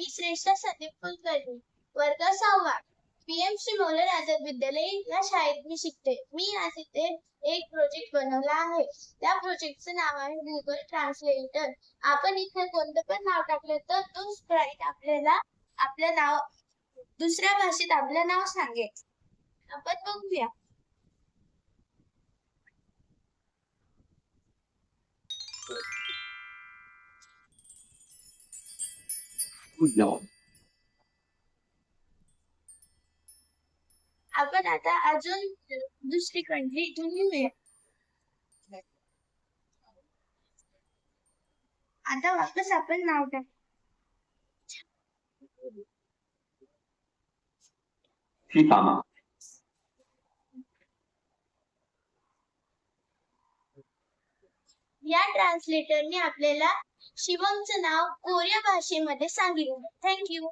मी श्रेष्ठ संदीप कुलकर्णी, वर्ग 6वा, PM श्री मोलन आझाद विद्यालय या शाळेत मी शिकते. मी आज इथे एक प्रोजेक्ट बनवला आहे. त्या प्रोजेक्टचं नाव आहे गुगल ट्रान्सलेटर. आपण इथे कोणतं पण नाव टाकलं तर तो स्प्राइट आपल्याला आपलं नाव दुसऱ्या भाषेत आपलं नाव सांगेल. आपण बघूया. Good Lord. आपण आता अजून दुसरी कंट्री इथून घेऊया. आता वापस आपण नाव टाक. Fifama. या ट्रान्सलेटरने आपल्याला शिवमचं नाव कोरिया भाषेमध्ये सांगितलं. थँक्यू.